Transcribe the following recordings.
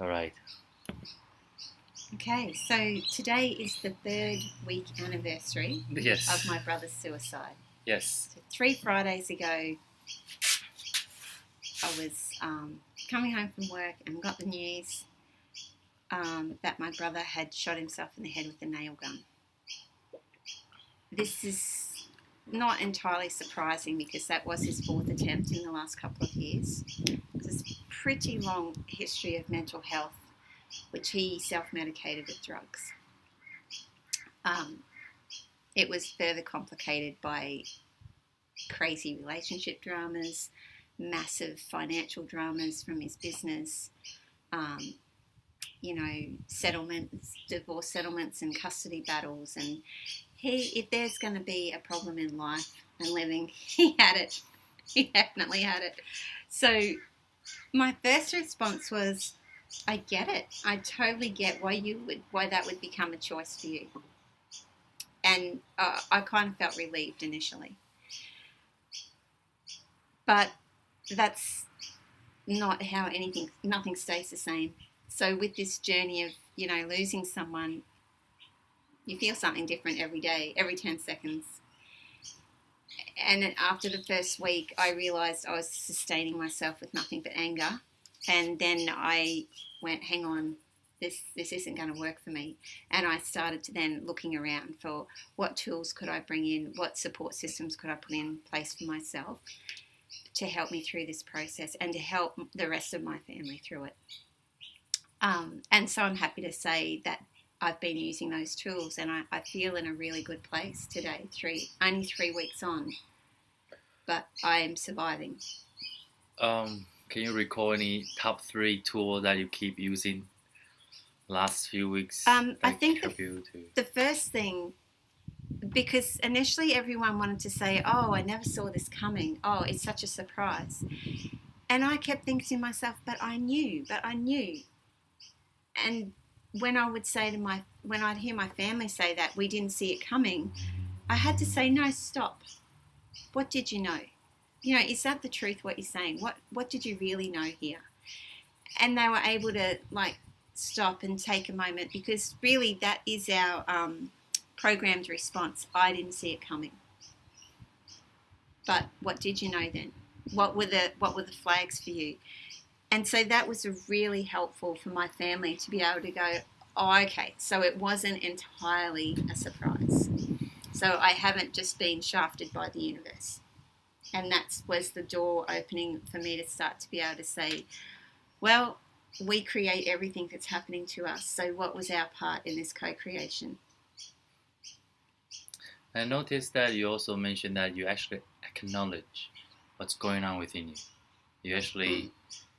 All right. Okay, so today is the 3rd-week anniversary Yes. of my brother's suicide. Yes. So 3 Fridays ago, I was coming home from work and got the news that my brother had shot himself in the head with a nail gun. This is not entirely surprising because that was his 4th attempt in the last couple of years. It's a pretty long history of mental health, which he self-medicated with drugs. It was further complicated by crazy relationship dramas, massive financial dramas from his business, settlements, divorce settlements and custody battles. And if there's going to be a problem in life and living, he had it. He definitely had it. So my first response was, I get it. I totally get why that would become a choice for you. And I kind of felt relieved initially. But that's not how nothing stays the same. So with this journey of, losing someone, you feel something different every day, every 10 seconds. And after the first week, I realised I was sustaining myself with nothing but anger. And then I went, hang on, this isn't going to work for me. And I started to then looking around for what tools could I bring in, what support systems could I put in place for myself to help me through this process and to help the rest of my family through it. And so I'm happy to say that I've been using those tools and I feel in a really good place today, only 3 weeks on, but I am surviving. Can you recall any top 3 tools that you keep using last few weeks? I think the first thing, because initially everyone wanted to say, oh, I never saw this coming. Oh, it's such a surprise. And I kept thinking to myself, but I knew. And when I'd hear my family say that we didn't see it coming, I had to say, no, stop. What did you know? Is that the truth, what you're saying? What did you really know here? And they were able to stop and take a moment, because really that is our programmed response. I didn't see it coming. But what did you know then? What were the flags for you? And so that was really helpful for my family to be able to go, oh, okay, so it wasn't entirely a surprise. So I haven't just been shafted by the universe. And that was the door opening for me to start to be able to say, well, we create everything that's happening to us. So what was our part in this co-creation? I noticed that you also mentioned that you actually acknowledge what's going on within you. You actually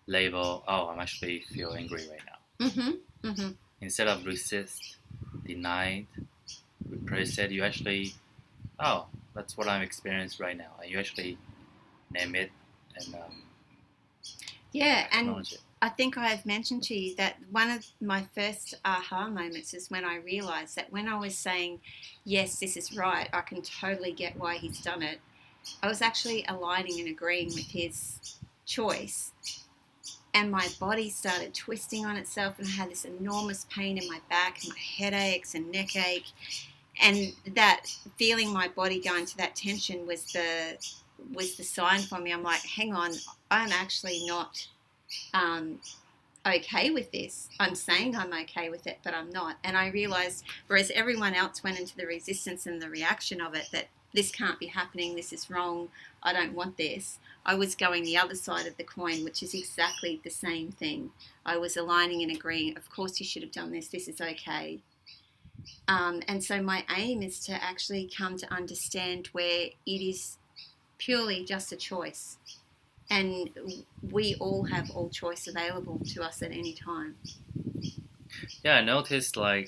label, oh, I'm actually feel angry right now. Mm-hmm. Mm-hmm. Instead of resist, deny, repress it, you actually, oh, that's what I'm experiencing right now. And you actually name it and acknowledge it. I think I have mentioned to you that one of my first aha moments is when I realised that when I was saying, yes, this is right, I can totally get why he's done it, I was actually aligning and agreeing with his choice. And my body started twisting on itself and I had this enormous pain in my back and my headaches and neck ache. And that feeling my body go into that tension was the sign for me. I'm like, hang on, I'm actually not okay with this. I'm saying I'm okay with it, but I'm not. And I realized, whereas everyone else went into the resistance and the reaction of it, that this can't be happening, this is wrong, I don't want this, I was going the other side of the coin, which is exactly the same thing. I was aligning and agreeing, of course you should have done this is okay. And so my aim is to actually come to understand where it is purely just a choice. And we all have all choice available to us at any time. Yeah, I noticed that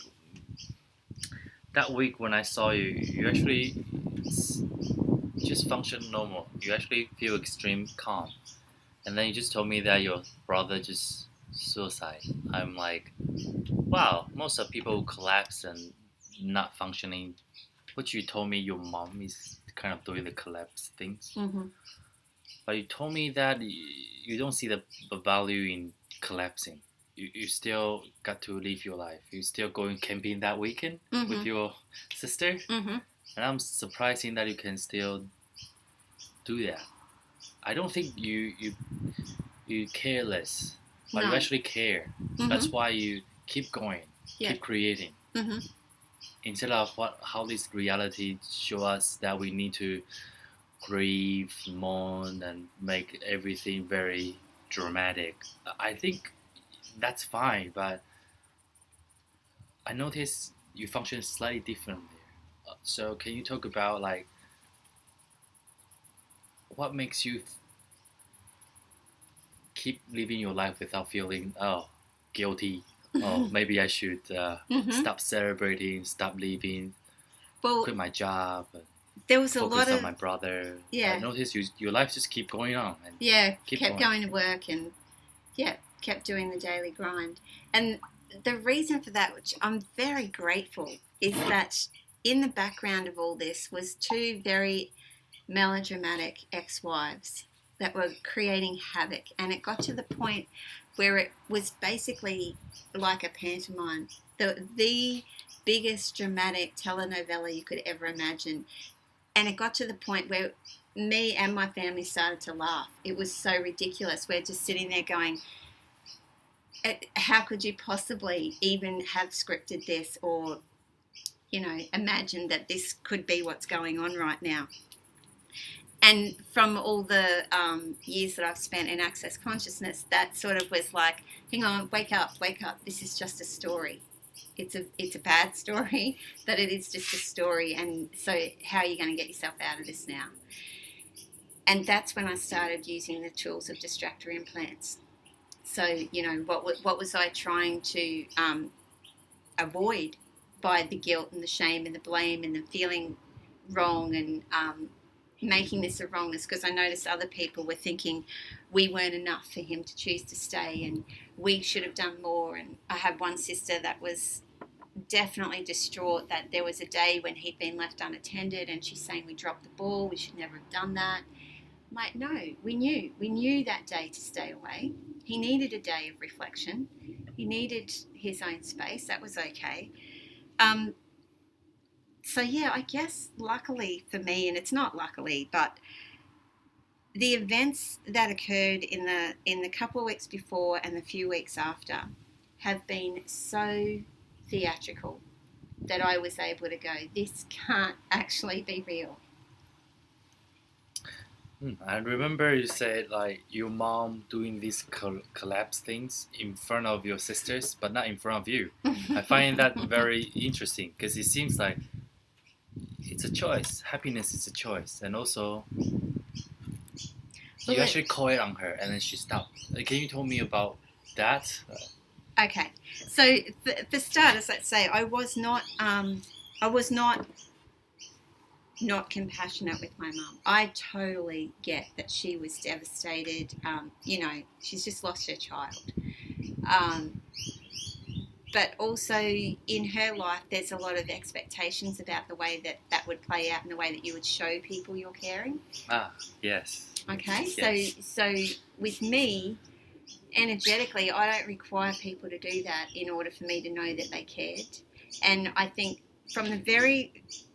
week when I saw you, you actually just function normal. You actually feel extreme calm. And then you just told me that your brother just suicide. I'm like, wow, most of people collapse and not functioning. But you told me your mom is kind of doing the collapse things. Mm-hmm. But you told me that you don't see the value in collapsing. you still got to live your life. You still going camping that weekend with your sister, and I'm surprising that you can still do that. I don't think you care less, but you No. actually care. That's why you keep going, keep creating. Instead of how this reality show us that we need to grieve, mourn, and make everything very dramatic. I think that's fine, but I notice you function slightly different there. So can you talk about like what makes you keep living your life without feeling guilty? Oh, maybe I should stop celebrating, stop living, Well, quit my job, and there was a focus lot on of my brother. yeah. I noticed your life just keep going on and kept going to work and kept doing the daily grind. And the reason for that, which I'm very grateful, is that in the background of all this was two very melodramatic ex-wives that were creating havoc, and it got to the point where it was basically like a pantomime, the biggest dramatic telenovela you could ever imagine. And it got to the point where me and my family started to laugh. It was so ridiculous. We're just sitting there going, how could you possibly even have scripted this or, imagine that this could be what's going on right now? And from all the years that I've spent in Access Consciousness, that sort of was like, hang on, wake up. This is just a story. It's a bad story, but it is just a story. And so how are you going to get yourself out of this now? And that's when I started using the tools of distractor implants. So, what was I trying to avoid by the guilt and the shame and the blame and the feeling wrong and making this a wrongness? Because I noticed other people were thinking we weren't enough for him to choose to stay and we should have done more. And I had one sister that was definitely distraught that there was a day when he'd been left unattended, and she's saying we dropped the ball, we should never have done that. I'm like, no, we knew that day to stay away. He needed a day of reflection. He needed his own space. That was okay. So yeah, I guess luckily for me, and it's not luckily, but the events that occurred in the couple of weeks before and the few weeks after have been so theatrical that I was able to go, this can't actually be real. I remember you said like your mom doing these collapse things in front of your sisters, but not in front of you. I find that very interesting because it seems like it's a choice. Happiness is a choice, and also you actually call it on her, and then she stopped. Can you tell me about that? Okay, so for starters, let's say I was not not compassionate with my mum. I totally get that she was devastated. She's just lost her child. But also in her life, there's a lot of expectations about the way that would play out and the way that you would show people you're caring. Ah, yes. Okay, yes. So with me, energetically, I don't require people to do that in order for me to know that they cared. And I think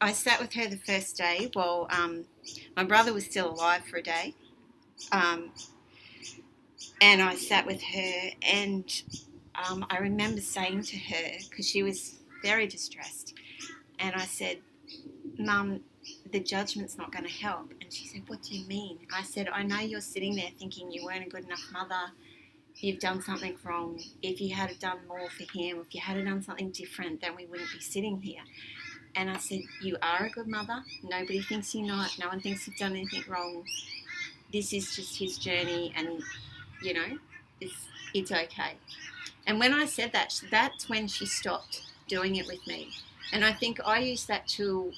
I sat with her the first day while my brother was still alive for a day. And I sat with her and I remember saying to her, because she was very distressed, and I said, Mum, the judgment's not going to help. And she said, what do you mean? I said, I know you're sitting there thinking you weren't a good enough mother. You've done something wrong. If you had done more for him, if you had done something different, then we wouldn't be sitting here. And I said, you are a good mother. Nobody thinks you're not. No one thinks you've done anything wrong. This is just his journey, and, it's okay. And when I said that, that's when she stopped doing it with me. And I think I use that tool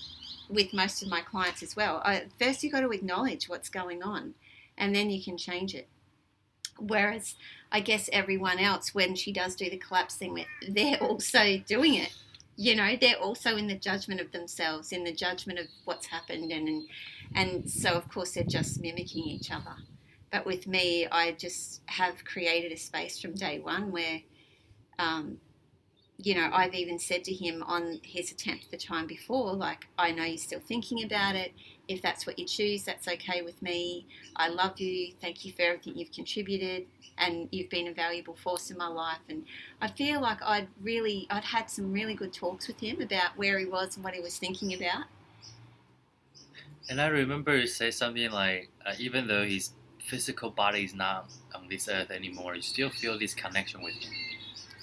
with most of my clients as well. First, you've got to acknowledge what's going on, and then you can change it. Whereas I guess everyone else, when she does do the collapse thing with, they're also doing it. They're also in the judgment of themselves, in the judgment of what's happened. And so, of course, they're just mimicking each other. But with me, I just have created a space from day one where You know, I've even said to him on his attempt the time before, like, I know you're still thinking about it. If that's what you choose, that's okay with me. I love you. Thank you for everything you've contributed, and you've been a valuable force in my life. And I feel like I'd had some really good talks with him about where he was and what he was thinking about. And I remember you say something like, even though his physical body is not on this earth anymore, you still feel this connection with him.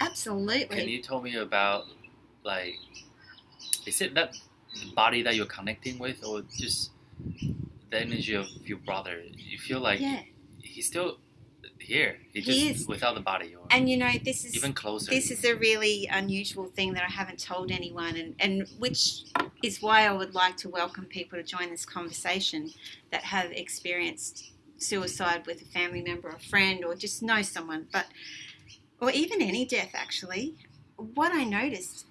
Absolutely. Can you tell me about, like, is it that the body that you're connecting with, or just the energy of your brother? You feel like he's still here. He just is without the body, or and you know, this is even closer. This is a really unusual thing that I haven't told anyone, and which is why I would like to welcome people to join this conversation that have experienced suicide with a family member or friend, or just know someone, or even any death actually. What I noticed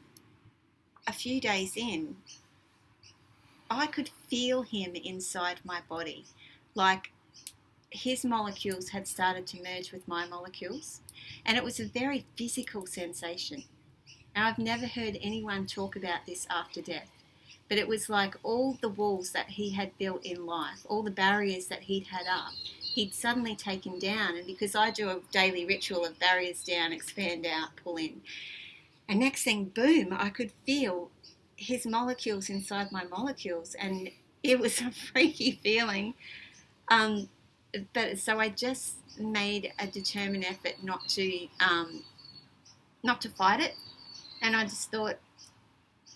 a few days in, I could feel him inside my body, like his molecules had started to merge with my molecules, and it was a very physical sensation. And I've never heard anyone talk about this after death, but it was like all the walls that he had built in life, all the barriers that he'd had up, he'd suddenly taken down. And because I do a daily ritual of barriers down, expand out, pull in, and next thing, boom, I could feel his molecules inside my molecules, and it was a freaky feeling. But so I just made a determined effort not to fight it, and I just thought,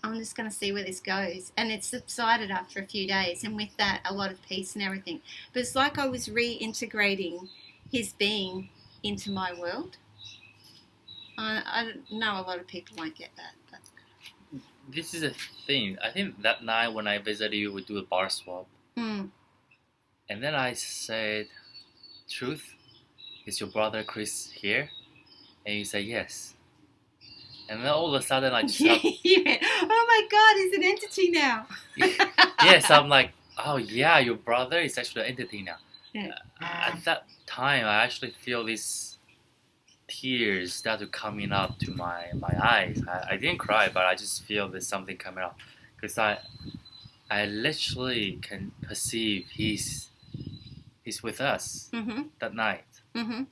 I'm just going to see where this goes. And it subsided after a few days, and with that, a lot of peace and everything. But it's like I was reintegrating his being into my world. I know a lot of people won't get that. But this is a thing. I think that night when I visited you, we do a bar swap. Mm. And then I said, "Truth, is your brother Chris here?" And you say yes. And then all of a sudden I just You went, oh my God, he's an entity now. yes, I'm like, oh yeah, your brother is actually an entity now. Yeah. At that time, I actually feel these tears started coming up to my eyes. I didn't cry, but I just feel there's something coming up. Because I literally can perceive he's with us that night. Mm-hmm.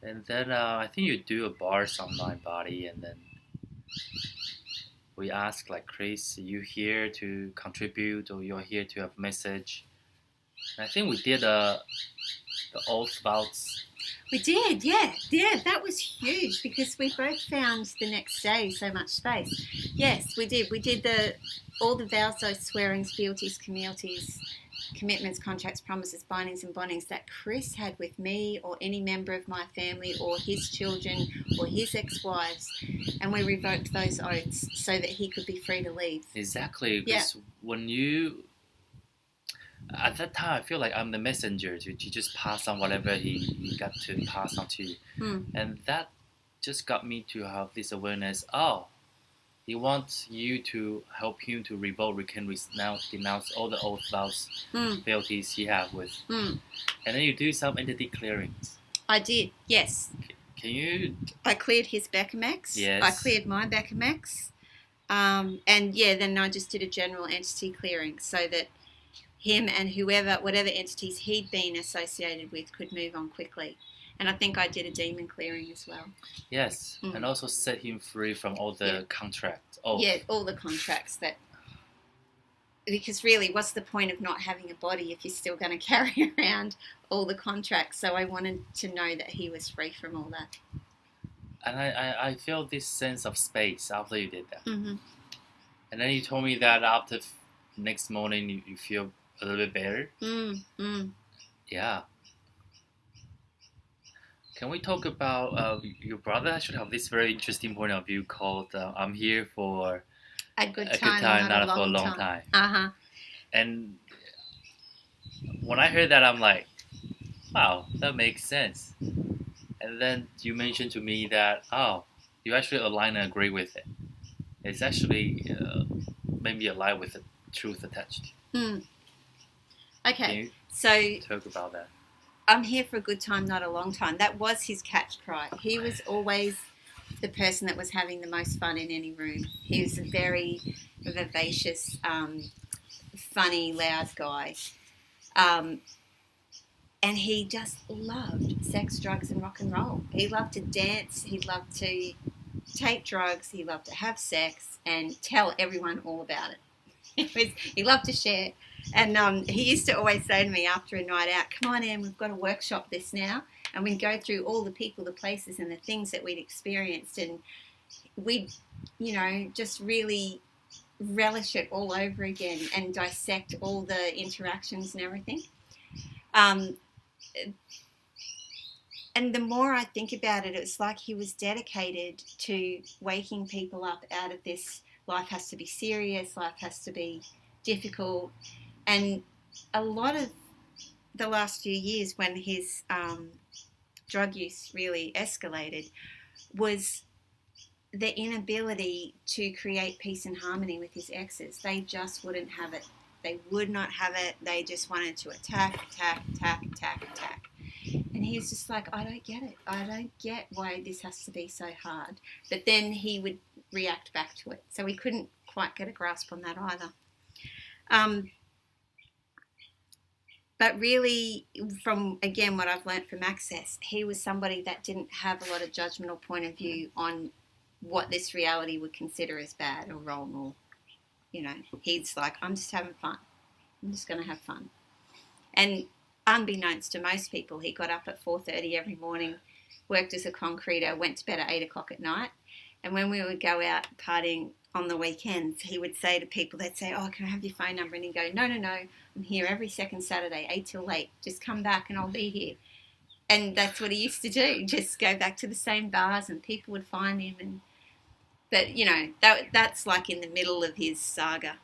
And then I think you do a bars on my body, and then we ask like, Chris, are you here to contribute, or you're here to have a message? And I think we did the oath vows. We did, yeah, that was huge because we both found the next day so much space. Yes, we did. We did all the vows, oaths, swearings, fealties, communities, commitments, contracts, promises, bindings and bondings that Chris had with me or any member of my family or his children or his ex-wives, and we revoked those oaths so that he could be free to leave. Exactly, because when you... At that time, I feel like I'm the messenger to just pass on whatever he got to pass on to you. And that just got me to have this awareness, he wants you to help him to revolt, denounce all the oath vows, fealties he have with. And then you do some entity clearings. I did, yes. Can you... I cleared his Becamax. Yes. I cleared my Becamax. And then I just did a general entity clearing so that him and whatever entities he'd been associated with could move on quickly. And I think I did a demon clearing as well. Yes, and also set him free from all the contracts. Yeah, all the contracts because really, what's the point of not having a body if you're still going to carry around all the contracts? So I wanted to know that he was free from all that. And I feel this sense of space after you did that. Mm-hmm. And then you told me that after next morning you feel a little bit better. Yeah. Can we talk about your brother? Actually have this very interesting point of view called I'm here for a good time, not for a long time. And when I heard that, I'm like, wow, that makes sense. And then you mentioned to me that, you actually align and agree with it. It's actually maybe aligned with the truth attached. Okay, Can you so talk about that? I'm here for a good time, not a long time. That was his catch cry. He was always the person that was having the most fun in any room. He was a very vivacious, funny, loud guy. And he just loved sex, drugs, and rock and roll. He loved to dance. He loved to take drugs. He loved to have sex and tell everyone all about it. He loved to share. And he used to always say to me after a night out, "Come on, Em, we've got to workshop this now." And we'd go through all the people, the places, and the things that we'd experienced. And we'd, just really relish it all over again and dissect all the interactions and everything. And the more I think about it, it's like he was dedicated to waking people up out of this life has to be serious, life has to be difficult. And a lot of the last few years when his drug use really escalated was the inability to create peace and harmony with his exes. They just wouldn't have it. They would not have it. They just wanted to attack. And he was just like, I don't get it. I don't get why this has to be so hard. But then he would react back to it. So we couldn't quite get a grasp on that either. But really, from, again, what I've learnt from Access, he was somebody that didn't have a lot of judgmental point of view on what this reality would consider as bad or wrong or, he's like, I'm just having fun. I'm just going to have fun. And unbeknownst to most people, he got up at 4:30 every morning, worked as a concreter, went to bed at 8 o'clock at night. And when we would go out partying on the weekends, he would say to people, they'd say, "Oh, can I have your phone number?" And he'd go, No, I'm here every second Saturday, 8 till 8. Just come back and I'll be here. And that's what he used to do, just go back to the same bars and people would find him. But, that's like in the middle of his saga,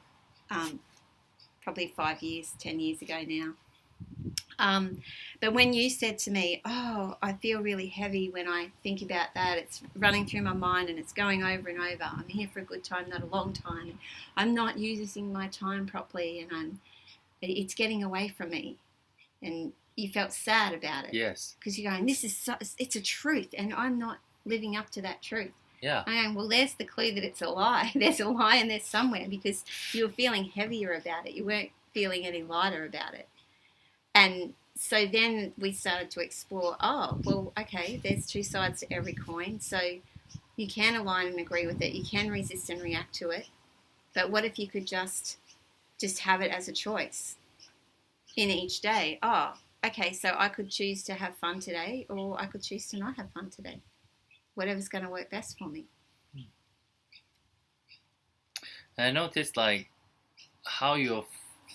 probably 10 years ago now. But when you said to me, "Oh, I feel really heavy when I think about that. It's running through my mind and it's going over and over. I'm here for a good time, not a long time. I'm not using my time properly and it's getting away from me." And you felt sad about it. Yes. Because you're going, it's a truth and I'm not living up to that truth. Yeah. I'm going, well, there's the clue that it's a lie. There's a lie in there somewhere because you were feeling heavier about it. You weren't feeling any lighter about it. And so then we started to explore, okay, there's two sides to every coin. So you can align and agree with it. You can resist and react to it. But what if you could just have it as a choice in each day? Oh, okay, so I could choose to have fun today or I could choose to not have fun today. Whatever's going to work best for me. And I noticed how your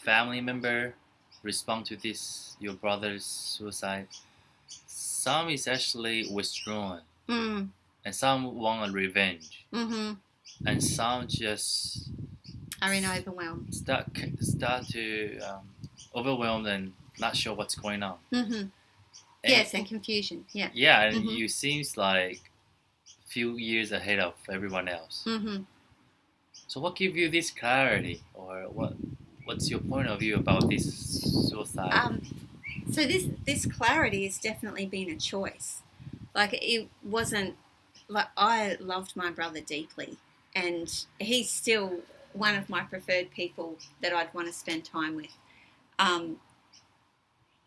family member respond to this, your brother's suicide. Some is actually withdrawn, and some want a revenge, and some just are in overwhelm. Start to overwhelmed and not sure what's going on. Yes, and confusion. Yeah. Yeah, and you seems like a few years ahead of everyone else. So what gives you this clarity, or what's your point of view about this suicide? So this clarity has definitely been a choice. It wasn't I loved my brother deeply, and he's still one of my preferred people that I'd want to spend time with.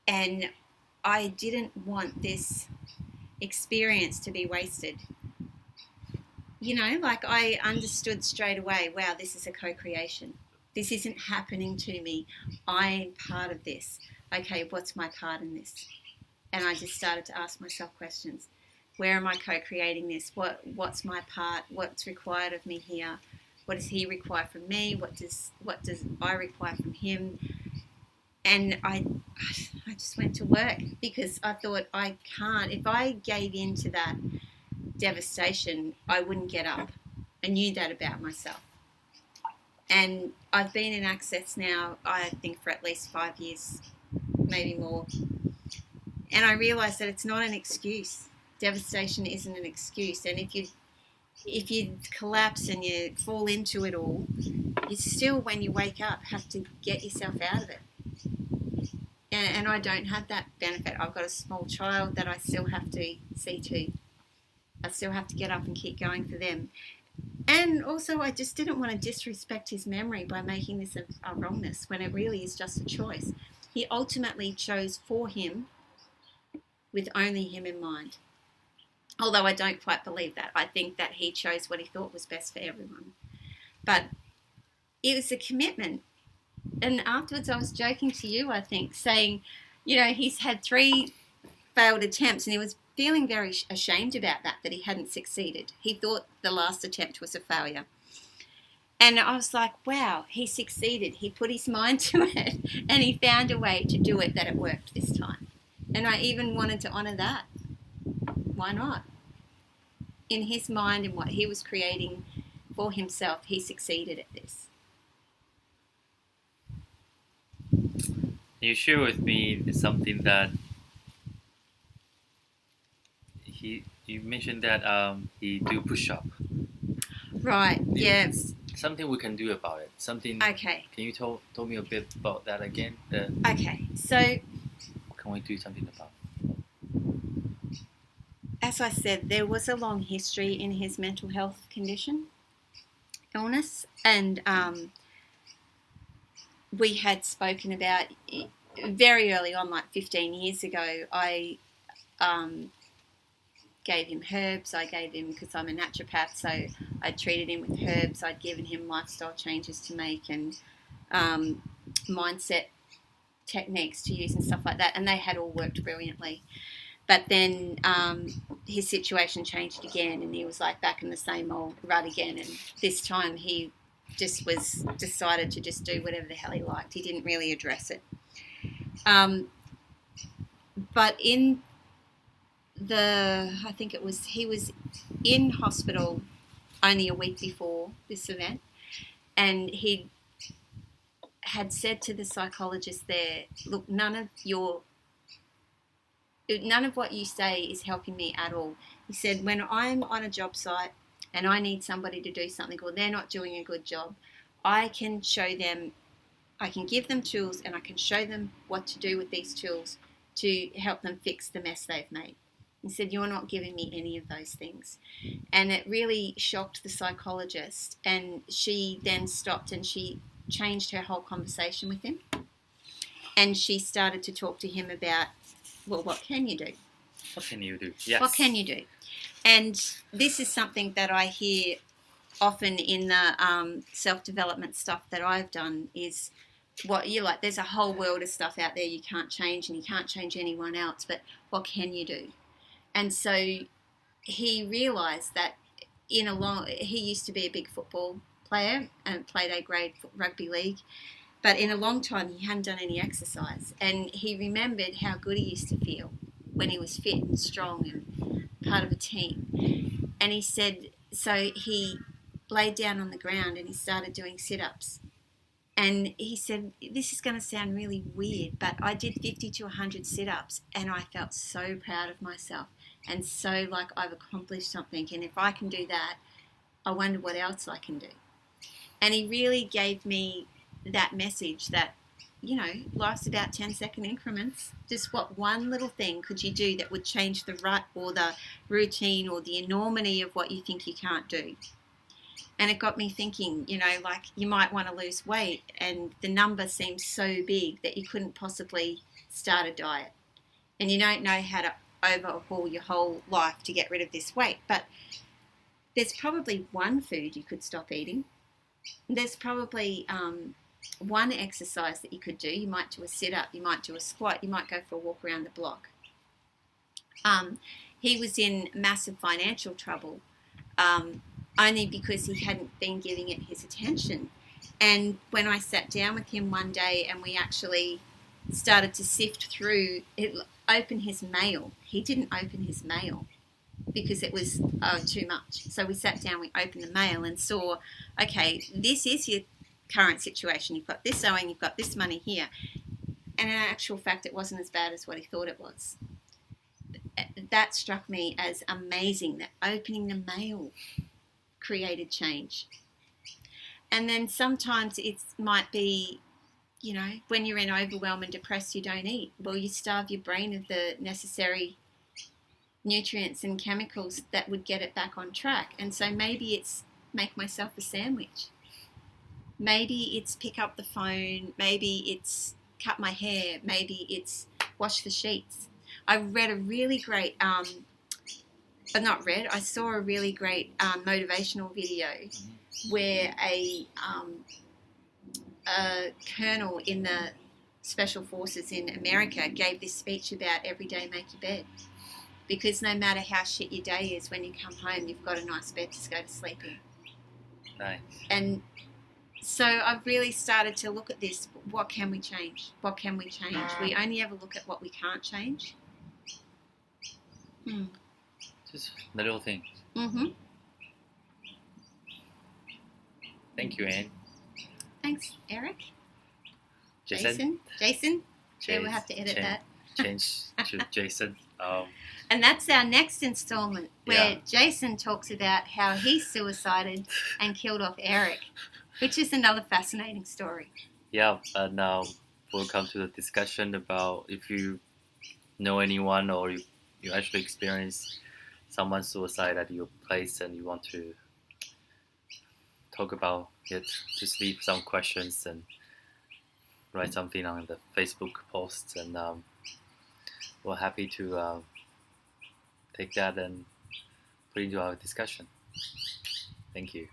And I didn't want this experience to be wasted. I understood straight away, wow, this is a co-creation. This isn't happening to me. I'm part of this. Okay, what's my part in this? And I just started to ask myself questions. Where am I co-creating this? What's my part? What's required of me here? What does he require from me? What does I require from him? And I just went to work because I thought I can't. If I gave in to that devastation, I wouldn't get up. I knew that about myself. And I've been in Access now, I think, for at least 5 years, maybe more. And I realised that it's not an excuse. Devastation isn't an excuse. And if you collapse and you fall into it all, you still, when you wake up, have to get yourself out of it. And I don't have that benefit. I've got a small child that I still have to see to. I still have to get up and keep going for them. And also, I just didn't want to disrespect his memory by making this a wrongness when it really is just a choice. He ultimately chose for him with only him in mind. Although I don't quite believe that. I think that he chose what he thought was best for everyone. But it was a commitment. And afterwards I was joking to you, I think, saying, he's had 3 failed attempts and he was feeling very ashamed about that he hadn't succeeded. He thought the last attempt was a failure. And I was like, wow, he succeeded. He put his mind to it and he found a way to do it that it worked this time. And I even wanted to honour that. Why not? In his mind and what he was creating for himself, he succeeded at this. You share with me something that you mentioned that he do push up. Right. Yeah. Something we can do about it. Something. Okay. Can you told me a bit about that again? Okay. So. Can we do something about? As I said, there was a long history in his mental health illness, and we had spoken about very early on, like 15 years ago. I gave him herbs. I gave him, because I'm a naturopath, so I treated him with herbs. I'd given him lifestyle changes to make and mindset techniques to use and stuff like that, and they had all worked brilliantly. But then his situation changed again, and he was like back in the same old rut again. And this time he just decided to just do whatever the hell he liked. He didn't really address it. But in he was in hospital only a week before this event, and he had said to the psychologist there, look, none of what you say is helping me at all. He said, when I'm on a job site and I need somebody to do something or they're not doing a good job, I can give them tools and I can show them what to do with these tools to help them fix the mess they've made. He said, you're not giving me any of those things. And it really shocked the psychologist, and she then stopped and she changed her whole conversation with him. And she started to talk to him about, well, what can you do? What can you do? Yes. What can you do? And this is something that I hear often in the self-development stuff that I've done is what you like. There's a whole world of stuff out there you can't change, and you can't change anyone else, but what can you do? And so he realised that he used to be a big football player and played A-grade rugby league, but in a long time he hadn't done any exercise, and he remembered how good he used to feel when he was fit and strong and part of a team. And he said, so he laid down on the ground and he started doing sit-ups. And he said, this is going to sound really weird, but I did 50 to 100 sit-ups and I felt so proud of myself and so like I've accomplished something. And if I can do that, I wonder what else I can do. And he really gave me that message that, life's about 10-second increments. Just what one little thing could you do that would change the rut or the routine or the enormity of what you think you can't do? And it got me thinking, like you might want to lose weight and the number seems so big that you couldn't possibly start a diet. And you don't know how to overhaul your whole life to get rid of this weight. But there's probably one food you could stop eating. There's probably one exercise that you could do. You might do a sit-up, you might do a squat, you might go for a walk around the block. He was in massive financial trouble only because he hadn't been giving it his attention. And when I sat down with him one day and we actually started to sift through, open his mail. He didn't open his mail because it was too much. So we sat down, we opened the mail and saw, okay, this is your current situation. You've got this owing, you've got this money here. And in actual fact, it wasn't as bad as what he thought it was. That struck me as amazing, that opening the mail created change. And then sometimes it might be you know, when you're in overwhelm and depressed, you don't eat. Well, you starve your brain of the necessary nutrients and chemicals that would get it back on track. And so maybe it's make myself a sandwich. Maybe it's pick up the phone. Maybe it's cut my hair. Maybe it's wash the sheets. I read a really great, I saw a really great motivational video where a colonel in the Special Forces in America gave this speech about every day make your bed. Because no matter how shit your day is, when you come home, you've got a nice bed to go to sleep in. Nice. And so I've really started to look at this. What can we change? What can we change? We only ever look at what we can't change. Just little things. Mm-hmm. Thank you, Anne. Thanks, Eric. Jason? Yeah, we'll have to edit that. Change to Jason. And that's our next installment, where Jason talks about how he suicided and killed off Eric, which is another fascinating story. Yeah, and now we'll come to the discussion about if you know anyone or you actually experience someone's suicide at your place and you want to talk about it, just leave some questions and write something on the Facebook posts, and we're happy to take that and put into our discussion. Thank you.